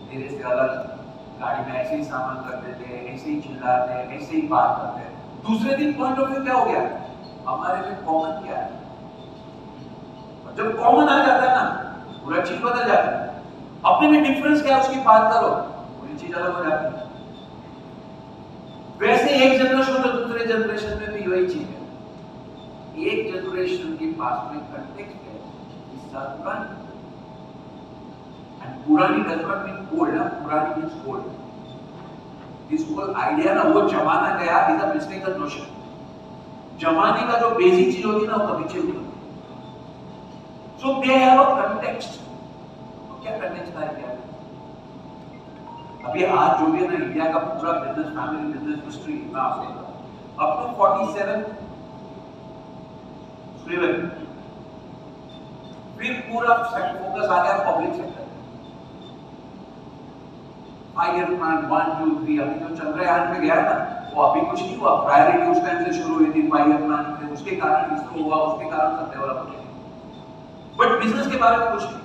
मेरे से अलग, गाड़ी में ऐसे ही सामान कर देते हैं, ऐसे ही चिल्लाते हैं, ऐसे ही बात करते हैं। दूसरे दिन पॉइंट ऑफ व्यू क्या हो गया, हमारे में कॉमन क्या है। और जब कॉमन आ जाता है ना, पूरा चीज बदल जाती है। अपने में डिफरेंस क्या है उसकी बात करो, पूरी चीज अलग हो जाती है। वैसे एक जनरेशन और दूसरे जनरेशन में भी वही चीज है। एक जनरेशन के पास में कंटेक्स्ट है, पुरानी does not mean old, पुरानी means old. This whole idea ना, वो जमाना गया is a mistaken notion. जमाने का जो बेसिक चीज होती है ना, वो कभी चेंज नहीं होती। So they have a context. तो क्या context है क्या? अभी आज जो भी है ना, इंडिया का पूरा बिजनेस, फैमिली बिजनेस हिस्ट्री में आपसे up to 47 स्लेवन, फिर पूरा फोकस आ गया पब्लिक सेक्टर। 5 ईयर प्लान 1 2 3 अभी जो चल रहा है आज में गया ना, वो अभी कुछ नहीं हुआ। प्रायोरिटी उस टाइम से शुरू हुई थी 5 ईयर प्लान से, उसके कारण इसको हुआ, उसके कारण सब डेवलप हो गया। बट बिजनेस के बारे में कुछ नहीं।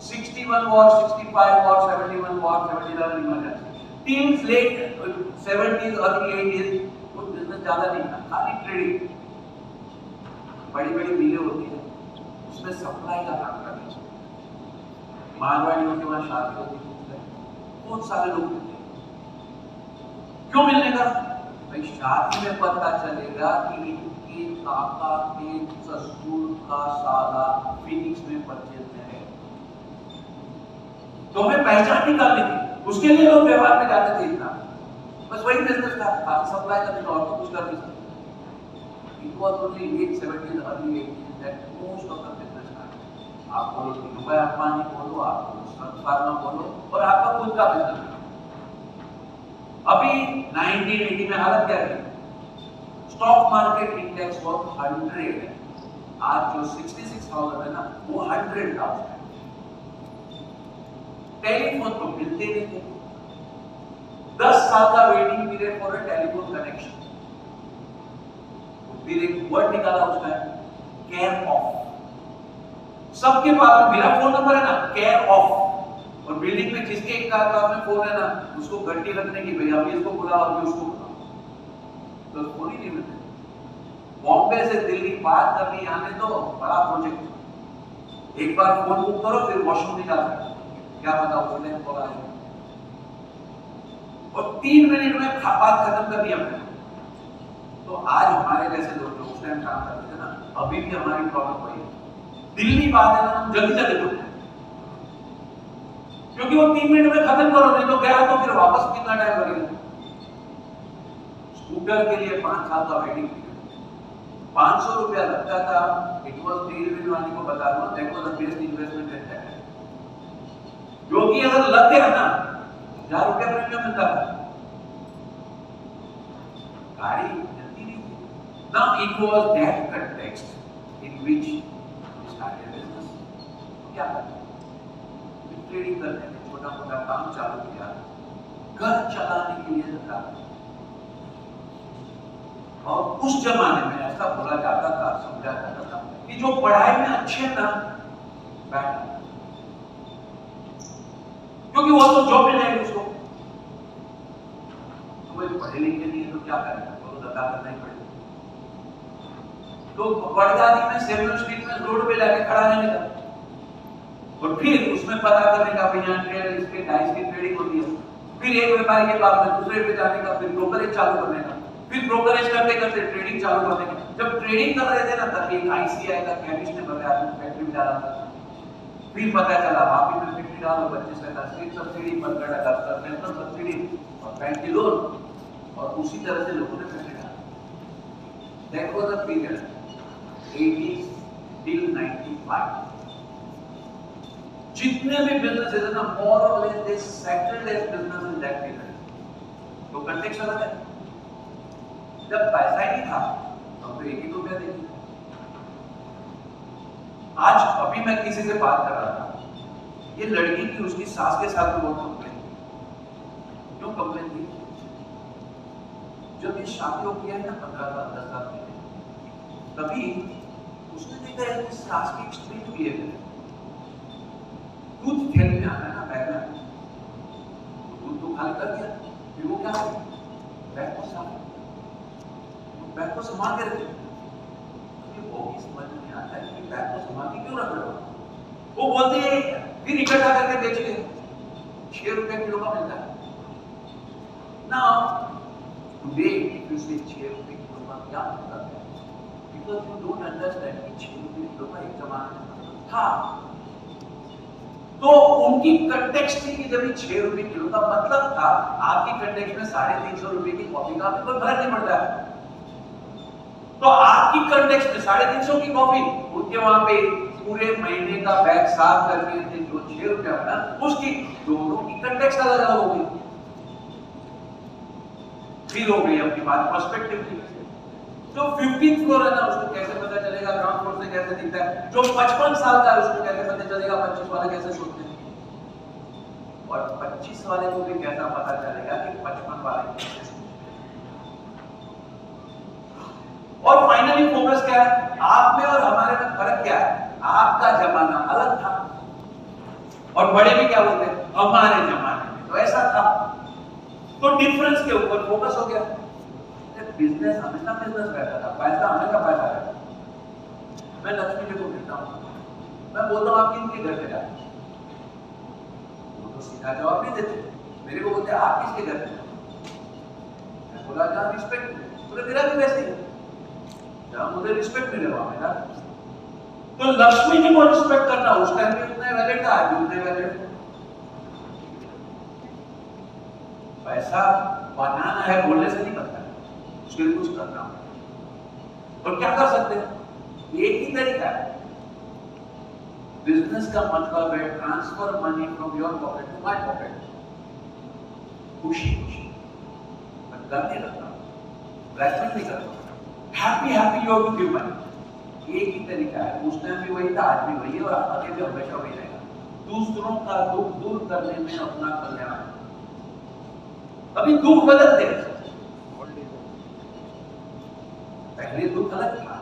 61 war, 65 war, 71 war, 77 emergency, times late 70s early 80s, वो बिजनेस ज्यादा नहीं था, खाली ट्रेडिंग। बड़ी बड़ी मिलें होती है, उसमें सप्लाई का काम करना चाहिए। मारवाड़ियों के वहां शादी होती है, बहुत सारे लोग मिलते हैं। क्यों मिलने का? भाई शादी में पता चलेगा कि इनके काका के ससुर का साला फिनिक्स में परचेज में है, तो हमें पहचान निकालनी थी। उसके लिए लोग व्यवहार में जाते थे इतना, बस वही बिजनेस था, खाली सप्लाई करने और तो कुछ कर नहीं सकते। It was only late 70s, early 80s that most of the business started. आप बोलो दुबई अंबानी बोलो, आप बोलो सन फार्मा बोलो, और आपका खुद का बिजनेस। अभी 1980 में हालत क्या है? स्टॉक मार्केट इंडेक्स वो 100 है, आज जो 66,000 है ना, वो 100,000 है। टेलीफोन तो मिलते नहीं थे, 10 साल का waiting period for a telephone connection. फिर एक वर्ड निकाला उसका, केयर ऑफ। सबके पास मेरा फोन नंबर है ना, केयर ऑफ। और बिल्डिंग में जिसके एक का में फोन है ना, उसको घंटी रखने की, भैया अभी इसको बुलाओ, अभी उसको बुलाओ, तो फोन ही नहीं मिलते। बॉम्बे से दिल्ली बात करनी आने तो बड़ा प्रोजेक्ट। एक बार फोन बुक करो, फिर वॉशरूम निकाल सकते, क्या पता उसने बोला है, और 3 मिनट में बात खत्म कर दी हमने। तो आज हमारे जैसे लोग जो उस टाइम काम करते थे ना, अभी भी हमारी प्रॉब्लम वही है। दिल्ली बात है ना, हम जल्दी जल्दी बोलते हैं, क्योंकि वो 3 मिनट में खत्म करो, नहीं तो गया तो फिर वापस कितना टाइम लगेगा। स्कूटर के लिए 5 साल का वेटिंग पीरियड, 500 रुपया लगता था। इट वॉज रेलवे वाले को बता दो, देखो द बेस्ट इन्वेस्टमेंट है, जो कि अगर लग गया ना, 1000 रुपया प्रीमियम मिलता था, गाड़ी। Now it was that context in which we started business. क्या करते? ट्रेडिंग करते थे, छोटा मोटा काम चालू किया, घर चलाने के लिए धंधा। और उस जमाने में ऐसा बोला जाता था, समझा जाता था कि जो पढ़ाई में अच्छे ना, बैठ, क्योंकि वो तो जॉब मिल जाएगी उसको। तो वो पढ़े लिखे नहीं है तो क्या करेगा, वो तो धंधा करना ही पड़ेगा। तो वडगादी में सेवन स्ट्रीट में रोड पे जाके खड़ा रहने का, और फिर उसमें पता करने का, यहाँ ट्रेड इसके डाइस की ट्रेडिंग होती है। फिर एक व्यापारी के पास में दूसरे पे जाने का, फिर ब्रोकरेज चालू करने का, फिर ब्रोकरेज करते करते ट्रेडिंग चालू करने का। जब ट्रेडिंग कर रहे थे ना, तब एक आईसीआई का केमिस्ट ने बताया फैक्ट्री में डाला था। फिर पता चला वापी में फैक्ट्री डालो, 25 का स्टेट सब्सिडी, 15 का नेशनल सब्सिडी और बैंक की लोन, और उसी तरह से लोगों ने फैक्ट्री डाला। That was the period 80s till 95। जितने भी बिजनेस है ना, मोर और less they settled as business in that period. तो कंटेक्स्ट अलग है। जब पैसा ही नहीं था तो फिर 1 ही रुपया देंगे। आज अभी मैं किसी से बात कर रहा था, ये लड़की की उसकी सास के साथ बहुत कंप्लेन थी। क्यों कंप्लेन थी? जब ये शादी हो गया है ना 15 साल 10 साल पहले, तभी उसने देखा है कि सास की एक्सट्रीम बिहेवियर, दूध थैली में आता है ना बैग में, कर दिया, फिर वो क्या करे, बैग को संभाल के रखे। वो भी समझ में आता है कि बैग को संभाल के क्यों रख रहे हो। वो बोलते हैं फिर इकट्ठा करके बेच ले, 6 रुपए किलो का मिलता है ना। टुडे इफ यू से 6 रुपए किलो का क्या मतलब है, बिकॉज यू डोंट अंडरस्टैंड कि 6 रुपए किलो का एक जमाने में था। तो उनकी कंटेक्स्ट थी कि जब 6 रुपए किलो का मतलब था, आपकी कंटेक्स्ट में 350 रुपए की कॉफी का कोई फर्क नहीं पड़ता है। तो आपकी कंटेक्स्ट में 350 की कॉफी, उनके वहां पे पूरे महीने का बैग साफ करके थे जो 6 रुपया बना, उसकी दोनों की कंटेक्स्ट अलग अलग हो गई, फिर हो गई अपनी बात पर्सपेक्टिव की। जो 15th फ्लोर है ना, उसको कैसे पता चलेगा ग्राउंड फ्लोर से कैसे दिखता है। जो 55 साल का है उसको कैसे पता चलेगा 25 वाले कैसे सोचते हैं, और 25 वाले को भी कैसा पता चलेगा कि 55 वाले कैसे सोचते हैं। और फाइनली फोकस क्या है, आप में और हमारे में फर्क क्या है। आपका जमाना अलग था, और बड़े भी क्या बोलते हैं, हमारे जमाने में तो ऐसा था। तो डिफरेंस के ऊपर फोकस हो गया। बिजनेस हमेशा बिजनेस रहता था, पैसा हमेशा पैसा रहता था। मैं लक्ष्मी जी को मिलता हूँ, मैं बोलता हूँ आप किनके घर पे जाते, वो तो सीधा जवाब नहीं देते, मेरे को बोलते आप किसके घर पे जाते, मैं बोला जहाँ रिस्पेक्ट मिले, बोले मेरा भी वैसे ही है, जहाँ मुझे रिस्पेक्ट मिले वहां मेरा। तो लक्ष्मी जी को रिस्पेक्ट करना उस टाइम में उतने वैलिड था, आज भी उतने वैलिड है। पैसा बनाना है बोलने से नहीं बनता, उसके लिए कुछ करना है। और क्या कर सकते हैं, एक ही तरीका है। बिजनेस का मतलब है transfer money from your pocket to my pocket, खुशी खुशी, मैं कर नहीं रखता, ब्लैकमेल नहीं करता, happy happy you have to give money. एक ही तरीका है, उस टाइम भी वही था, आज भी वही है, और आगे भी हमेशा वही रहेगा। दूसरों का दुख दूर करने में अपना कल्याण। अभी दुख बदलते हैं, पहले दुख अलग था,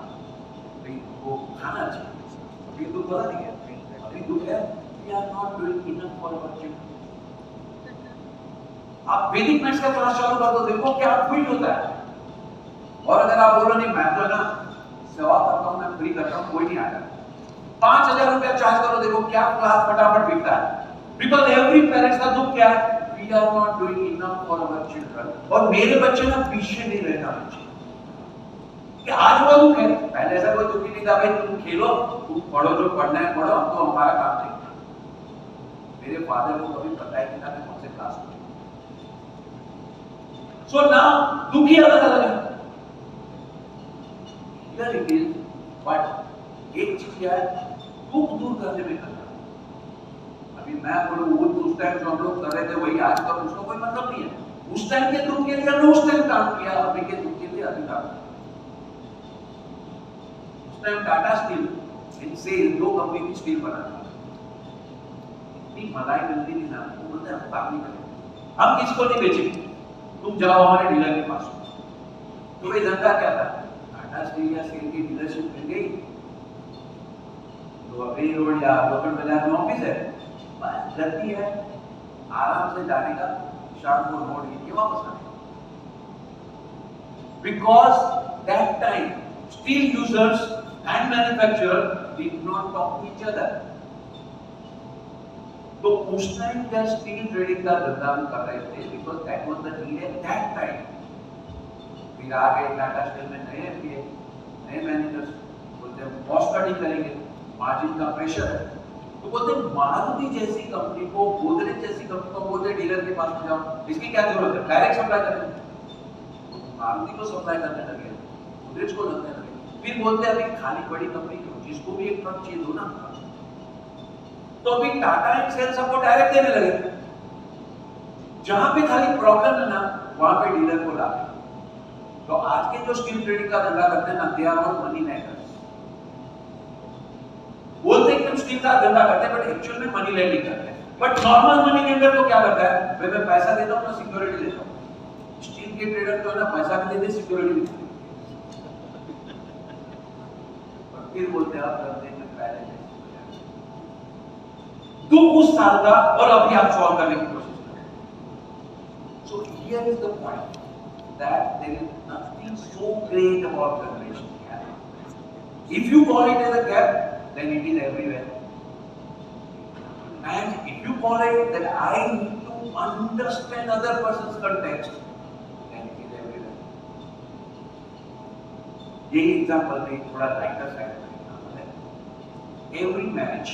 वो खाना चाहिए, अभी दुख बदल गया। अभी दुख है we are not doing enough for our children. आप वैदिक मैथ्स का क्लास चालू कर दो, देखो क्या क्विट होता है। और अगर आप बोलो नहीं मैं तो ना सेवा करता हूं, मैं फ्री करता हूं, कोई नहीं आएगा, 5000 रुपया चार्ज करो, देखो क्या क्लास फटाफट बिकता है। बिकॉज एवरी पेरेंट्स का दुख क्या है, we are not doing enough for our children. और मेरे बच्चे ना पीछे नहीं रहना बच्चे, कि आज वो दुख है, पहले ऐसा कोई दुख ही नहीं था, भाई तुम खेलो, तुम पढ़ो, जो पढ़ना है पढ़ो, तो हमारा काम नहीं। मेरे फादर को कभी पता ही नहीं था मैं कौन से क्लास में। सो नाउ दुख ही अलग अलग है। Here it is, but एक चीज क्या है, दुख दूर करने में करना। अभी मैं बोलूं वो उस टाइम जो हम लोग कर रहे थे वही आज का, उसका कोई मतलब नहीं है। उस टाइम के दुख के लिए हमने उस टाइम काम किया, अभी के दुख के लिए अभी काम किया। उस टाइम टाटा स्टील इनसे 2 कंपनी की स्टील बनाता, इतनी मलाई मिलती थी ना, वो बोलते हम काम नहीं करेंगे, हम किसको नहीं बेचेंगे, तुम जाओ हमारे डीलर के पास। तो भाई धंधा क्या था, टाटा स्टील या स्टील की डीलरशिप मिल गई तो अभी रोड या लोकल बाजार में ऑफिस है, बस जल्दी है, आराम से जाने का, शाम को रोड लेके वापस आने का। Because that time steel users and manufacturer did not talk to each other. तो उस टाइम क्या स्टील ट्रेडिंग का धंधा हम कर रहे थे, because that was the need at that time. फिर आ गए टाटा स्टील में नए एमपीए, नए मैनेजर्स, बोलते हैं कॉस्ट कटिंग करेंगे, मार्जिन का प्रेशर है, तो बोलते मारुति जैसी कंपनी को, गोदरेज जैसी कंपनी को बोलते डीलर के पास में जाओ, इसकी क्या जरूरत है, डायरेक्ट सप्लाई करेंगे। मारुति को सप्लाई करने लगे, गोदरेज को लगने लगे, फिर बोलते अभी खाली बड़ी कंपनी क्यों, जिसको भी एक ट्रक चाहिए दो ना। तो अभी टाटा एंड सेल सबको डायरेक्ट देने लगे, जहां पे खाली प्रॉब्लम है ना वहां पे डीलर को लाते। तो आज के जो स्टील ट्रेडिंग का धंधा करते हैं ना, they are all money makers. बोलते हैं कि हम स्टील का धंधा करते हैं, बट एक्चुअल में मनी लेंडिंग करते हैं। बट नॉर्मल मनी के अंदर तो क्या करता है, मैं पैसा देता हूं ना सिक्योरिटी देता हूं। स्टील के ट्रेडर तो है ना पैसा भी देते, सिक्योरिटी भी देते, और फिर बोलते हैं आप करते हैं पहले दुख उस साल का, और अभी आप सॉल्व करने की कोशिश करें। here is the point that there is nothing so great about generation gap. If you call it as a gap, then it is everywhere. And if you call it that I need to understand other person's context, then it is everywhere. यही example में थोड़ा lighter side में every match